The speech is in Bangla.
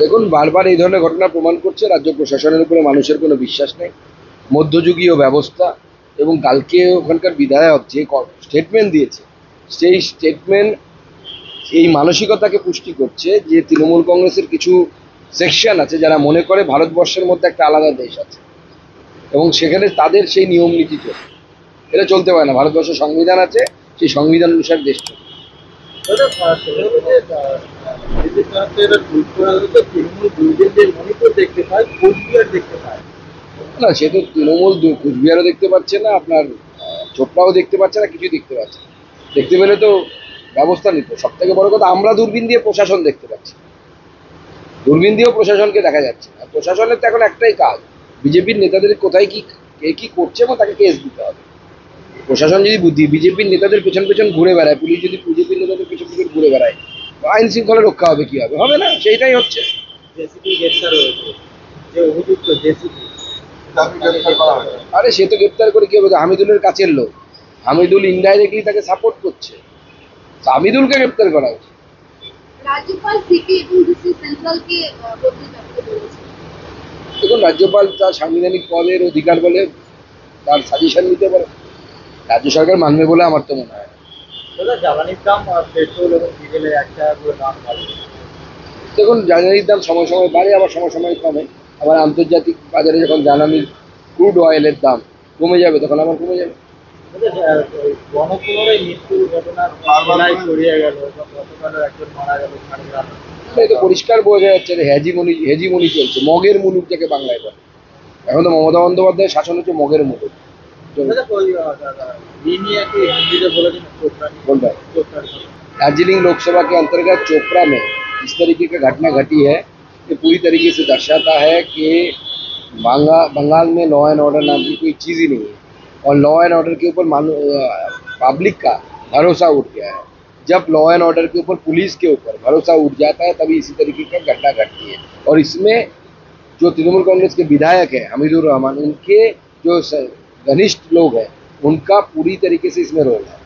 দেখুন, বারবার এই ধরনের ঘটনা প্রমাণ করছে রাজ্য প্রশাসনের উপরে মানুষের কোনো বিশ্বাস নেই, মধ্যযুগীয় ব্যবস্থা। এবং কালকে ওখানকার বিধায়ক যে স্টেটমেন্ট দিয়েছে, সেই স্টেটমেন্ট এই মানসিকতাকে পুষ্টি করছে যে তৃণমূল কংগ্রেসের কিছু সেকশন আছে যারা মনে করে ভারতবর্ষের মধ্যে একটা আলাদা দেশ আছে এবং সেখানে তাদের সেই নিয়ম নীতি চলে। এটা চলতে পারে না। ভারতবর্ষের সংবিধান আছে, সেই সংবিধান অনুসারে দেশ চলে। না, সে তো তৃণমূল কুচবিহারও দেখতে পাচ্ছে না, আপনার চোপড়াও দেখতে পাচ্ছে না, কিছুই দেখতে পাচ্ছে না। দেখতে পেলে তো ব্যবস্থা নিত। সব থেকে বড় কথা, আমরা দূরবীন দিয়ে প্রশাসন দেখতে পাচ্ছি, দূরবীন দিয়েও প্রশাসনকে দেখা যাচ্ছে না। প্রশাসনের তো এখন একটাই কাজ, বিজেপির নেতাদের কোথায় কি কে কি করছে এবং তাকে কেস দিতে হবে। প্রশাসন যদি বিজেপির নেতাদের পেছন পেছন ঘুরে বেড়ায়, পুলিশ যদি বিজেপির নেতাদের পেছন পেছন ঘুরে বেড়ায়, আইন শৃঙ্খলা রক্ষা হবে কি হবে? হবে না। সেইটাই হচ্ছে। আরে সে তো গ্রেপ্তার করে কি হবে? হামিদুলের কাছের লোক, হামিদুল ইনডাইরেক্টলি তাকে সাপোর্ট করছে, হামিদুলকে গ্রেপ্তার করা উচিত। রাজ্যপাল সিপি এবং ডিসি সেন্ট্রালকে বদলে যাবে বলেছে। দেখুন, রাজ্যপাল তার সাংবিধানিক পদের অধিকার বলে তার সাজেশন নিতে পারে, রাজ্য সরকার মানবে বলে আমার তো মনে হয়। জ্বালানির দাম পেট্রোল এবং ডিজেলের 1 টাকা করে দাম বাড়বে। দেখুন, জ্বালানির দাম সময় সময় বাড়ে, আবার সময় সময় কমে। আবার আন্তর্জাতিক বাজারে যখন জ্বালানির ক্রুড অয়েলের দাম কমে যাবে তখন আবার কমে যাবে। গণপুনরায় মৃত্যুর ঘটনা ছড়িয়ে গেল, গতকাল একজন মারা গেল ঝাড়গ্রাম। এটা পরিষ্কার বোঝা যাচ্ছে যে হেজিমনি চলছে, মগের মুলুক যাকে বাংলায় বলে। এখন তো মমতা বন্দ্যোপাধ্যায়ের শাসন হচ্ছে মগের মুলুক। दार्जिलिंग लोकसभा के अंतर्गत चोपड़ा में इस तरीके की घटना घटी है, ये पूरी तरीके से दर्शाता है कि बंगाल में लॉ एंड ऑर्डर नाम की कोई चीज़ ही नहीं है और लॉ एंड ऑर्डर के ऊपर पब्लिक का भरोसा उठ गया है। जब लॉ एंड ऑर्डर के ऊपर पुलिस के ऊपर भरोसा उठ जाता है तभी इसी तरीके की घटना घटती है। और इसमें जो तृणमूल कांग्रेस के विधायक हैं हमीदुर रहमान, उनके जो घनिष्ठ लोग हैं उनका पूरी तरीके से इसमें रोल है।